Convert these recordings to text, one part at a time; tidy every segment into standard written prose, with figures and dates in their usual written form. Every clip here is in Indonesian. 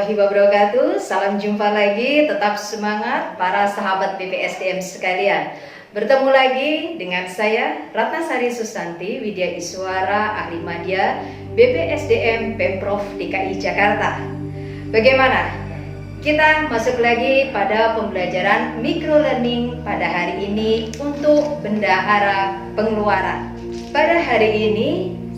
warahmatullahi wabarakatuh. Salam jumpa lagi, tetap semangat para sahabat BPSDM sekalian. Bertemu lagi dengan saya Ratnasari Susanti, Widya Iswara, Ahli Madya BPSDM Pemprov DKI Jakarta. Bagaimana? Kita masuk lagi pada pembelajaran microlearning pada hari ini untuk bendahara pengeluaran. Pada hari ini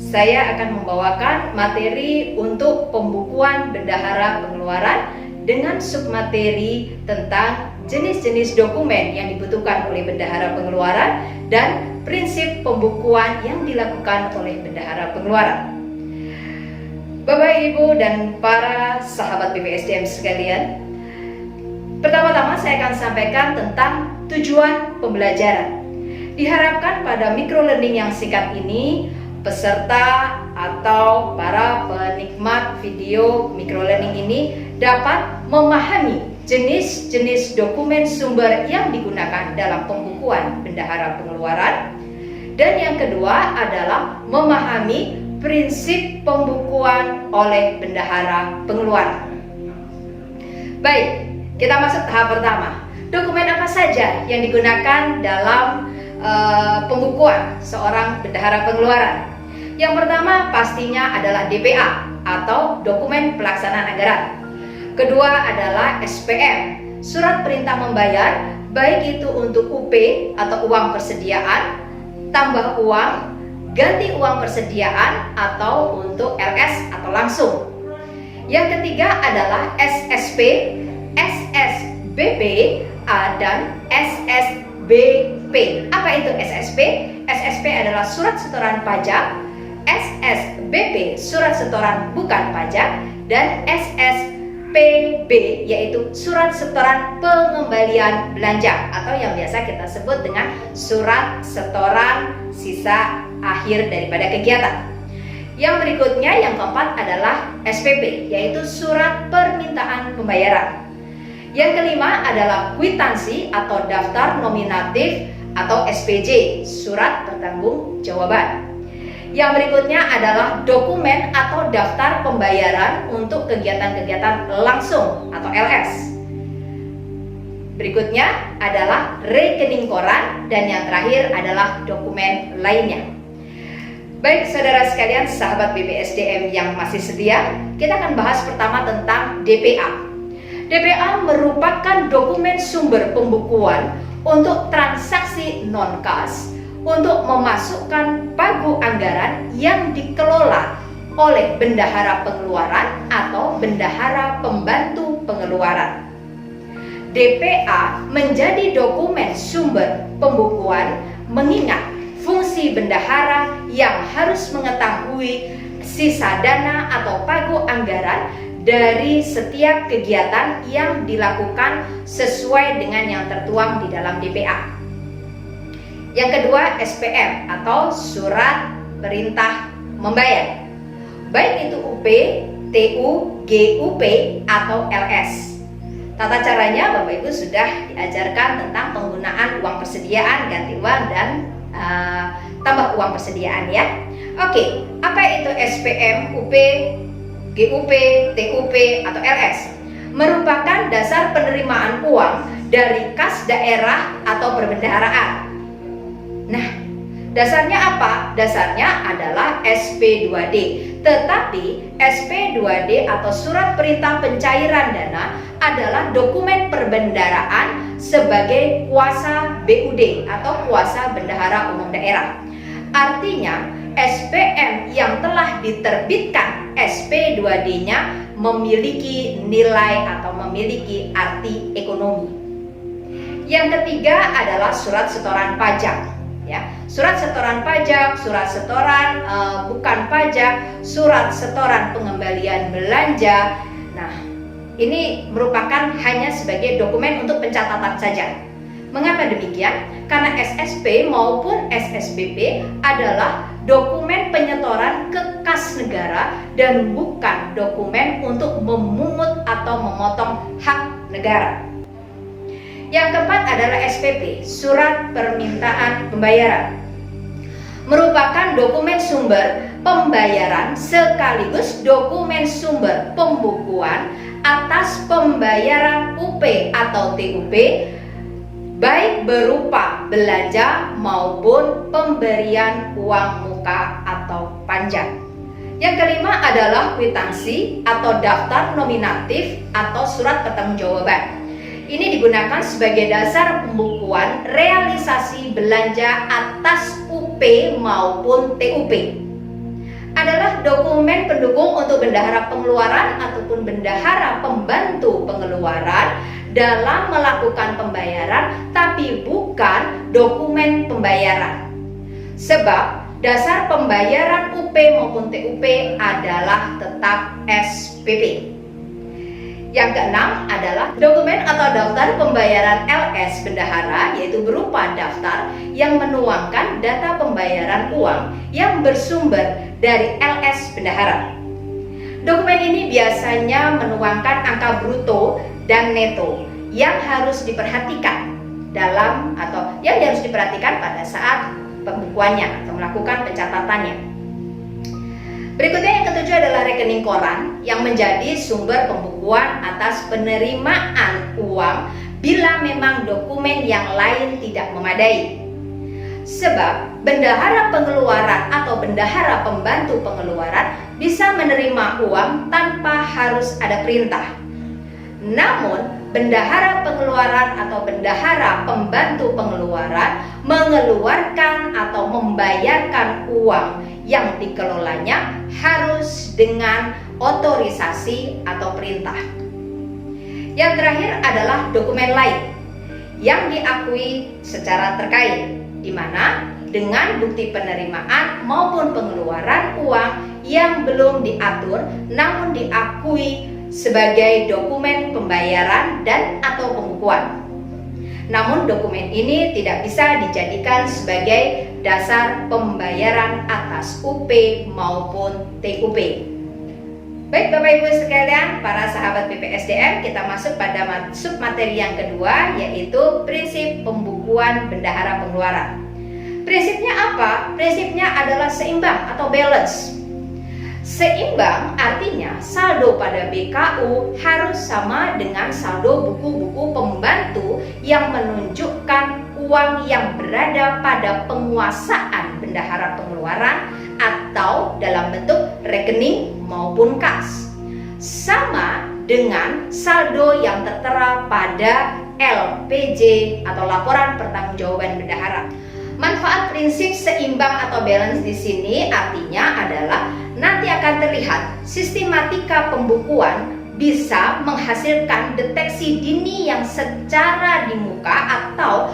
saya akan membawakan materi untuk pembukuan bendahara pengeluaran dengan submateri tentang jenis-jenis dokumen yang dibutuhkan oleh bendahara pengeluaran dan prinsip pembukuan yang dilakukan oleh bendahara pengeluaran. Bapak, Ibu, dan para sahabat BPSDM sekalian, pertama-tama saya akan sampaikan tentang tujuan pembelajaran. Diharapkan pada microlearning yang singkat ini, peserta atau para penikmat video microlearning ini dapat memahami jenis-jenis dokumen sumber yang digunakan dalam pembukuan bendahara pengeluaran, dan yang kedua adalah memahami prinsip pembukuan oleh bendahara pengeluaran. Baik, kita masuk tahap pertama. Dokumen apa saja yang digunakan dalam pembukuan seorang bendahara pengeluaran? Yang pertama pastinya adalah DPA atau dokumen pelaksanaan anggaran. Kedua adalah SPM, surat perintah membayar, baik itu untuk UP atau uang persediaan, tambah uang, ganti uang persediaan, atau untuk LS atau langsung. Yang ketiga adalah SSP, SSBP, dan SSBP. Apa itu SSP? SSP adalah surat setoran pajak, SSBP surat setoran bukan pajak, dan SSPB yaitu surat setoran pengembalian belanja atau yang biasa kita sebut dengan surat setoran sisa akhir daripada kegiatan. Yang berikutnya, yang keempat adalah SPP, yaitu surat permintaan pembayaran. Yang kelima adalah kwitansi atau daftar nominatif atau SPJ, surat pertanggungjawaban. Yang berikutnya adalah dokumen atau daftar pembayaran untuk kegiatan-kegiatan langsung atau LS. Berikutnya adalah rekening koran, dan yang terakhir adalah dokumen lainnya. Baik saudara sekalian, sahabat BPSDM yang masih setia, kita akan bahas pertama tentang DPA. DPA merupakan dokumen sumber pembukuan untuk transaksi non-kas, untuk memasukkan pagu anggaran yang dikelola oleh bendahara pengeluaran atau bendahara pembantu pengeluaran. DPA menjadi dokumen sumber pembukuan mengingat fungsi bendahara yang harus mengetahui sisa dana atau pagu anggaran dari setiap kegiatan yang dilakukan sesuai dengan yang tertuang di dalam DPA. Yang kedua, SPM atau surat perintah membayar, baik itu UP, TU, GUP, atau LS. Tata caranya Bapak Ibu sudah diajarkan tentang penggunaan uang persediaan, ganti uang, dan tambah uang persediaan ya. Oke, apa itu SPM, UP, GUP, TUP, atau LS? Merupakan dasar penerimaan uang dari kas daerah atau perbendaharaan. Nah, dasarnya apa? Dasarnya adalah SP2D. Tetapi SP2D atau surat perintah pencairan dana adalah dokumen perbendaharaan sebagai kuasa BUD atau kuasa bendahara umum daerah. Artinya, SPM yang telah diterbitkan SP2D-nya memiliki nilai atau memiliki arti ekonomi. Yang ketiga adalah surat setoran pajak. Ya, surat setoran pajak, surat setoran bukan pajak, surat setoran pengembalian belanja. Nah, ini merupakan hanya sebagai dokumen untuk pencatatan saja. Mengapa demikian? Karena SSP maupun SSBP adalah dokumen penyetoran ke kas negara dan bukan dokumen untuk memungut atau memotong hak negara. Yang keempat adalah SPP, surat permintaan pembayaran. Merupakan dokumen sumber pembayaran sekaligus dokumen sumber pembukuan atas pembayaran UP atau TUP, baik berupa belanja maupun pemberian uang muka atau panja. Yang kelima adalah kwitansi atau daftar nominatif atau surat pertanggungjawaban. Ini digunakan sebagai dasar pembukuan realisasi belanja atas UP maupun TUP. Adalah dokumen pendukung untuk bendahara pengeluaran ataupun bendahara pembantu pengeluaran dalam melakukan pembayaran, tapi bukan dokumen pembayaran. Sebab dasar pembayaran UP maupun TUP adalah tetap SPP. Yang keenam adalah dokumen atau daftar pembayaran LS bendahara, yaitu berupa daftar yang menuangkan data pembayaran uang yang bersumber dari LS bendahara. Dokumen ini biasanya menuangkan angka bruto dan neto yang harus diperhatikan pada saat pembukuannya atau melakukan pencatatannya. Berikutnya yang ketujuh adalah rekening koran yang menjadi sumber pembukuan atas penerimaan uang bila memang dokumen yang lain tidak memadai. Sebab bendahara pengeluaran atau bendahara pembantu pengeluaran bisa menerima uang tanpa harus ada perintah. Namun, bendahara pengeluaran atau bendahara pembantu pengeluaran mengeluarkan atau membayarkan uang yang dikelolanya harus dengan otorisasi atau perintah. Yang terakhir adalah dokumen lain yang diakui secara terkait, di mana dengan bukti penerimaan maupun pengeluaran uang yang belum diatur namun diakui sebagai dokumen pembayaran dan atau pembukuan. Namun dokumen ini tidak bisa dijadikan sebagai dasar pembayaran atas UP maupun TUP. Baik Bapak Ibu sekalian, para sahabat BPSDM, kita masuk pada submateri yang kedua, yaitu prinsip pembukuan bendahara pengeluaran. Prinsipnya apa? Prinsipnya adalah seimbang atau balance. Seimbang artinya saldo pada BKU harus sama dengan saldo buku-buku pembantu yang menunjukkan uang yang berada pada penguasaan bendahara pengeluaran atau dalam bentuk rekening maupun kas, sama dengan saldo yang tertera pada LPJ atau laporan pertanggungjawaban bendahara. Manfaat prinsip seimbang atau balance di sini artinya adalah nanti akan terlihat sistematika pembukuan bisa menghasilkan deteksi dini yang secara di muka atau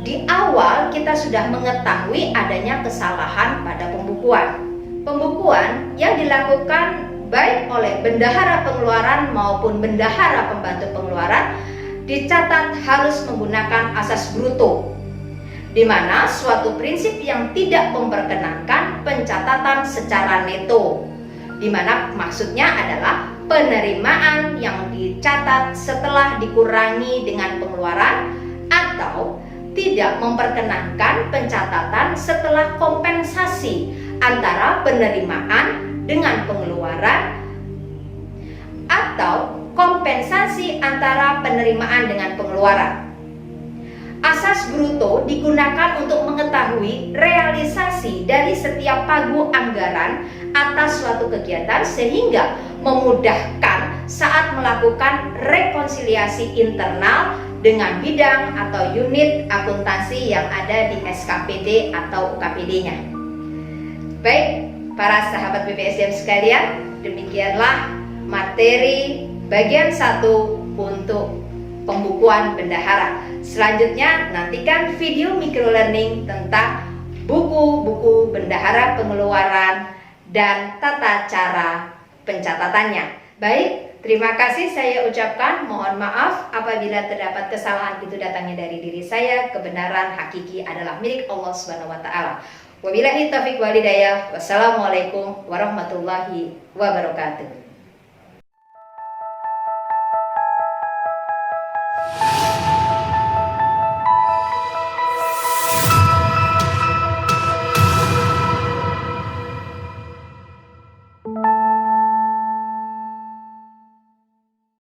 di awal kita sudah mengetahui adanya kesalahan pada pembukuan. Pembukuan yang dilakukan baik oleh bendahara pengeluaran maupun bendahara pembantu pengeluaran dicatat harus menggunakan asas bruto, di mana suatu prinsip yang tidak memperkenankan pencatatan secara neto, di mana maksudnya adalah penerimaan yang dicatat setelah dikurangi dengan pengeluaran, atau tidak memperkenankan pencatatan setelah kompensasi antara penerimaan dengan pengeluaran, atau kompensasi antara penerimaan dengan pengeluaran. Asas bruto digunakan untuk mengetahui realisasi dari setiap pagu anggaran atas suatu kegiatan sehingga memudahkan saat melakukan rekonsiliasi internal dengan bidang atau unit akuntansi yang ada di SKPD atau UKPD-nya. Baik, para sahabat BPSDM sekalian, demikianlah materi bagian 1 untuk pembukuan bendahara. Selanjutnya nantikan video microlearning tentang buku-buku bendahara pengeluaran dan tata cara pencatatannya. Baik, terima kasih saya ucapkan. Mohon maaf apabila terdapat kesalahan itu datangnya dari diri saya. Kebenaran hakiki adalah milik Allah Subhanahu wa taala. Wabillahi taufiq wal hidayah. Wassalamualaikum warahmatullahi wabarakatuh.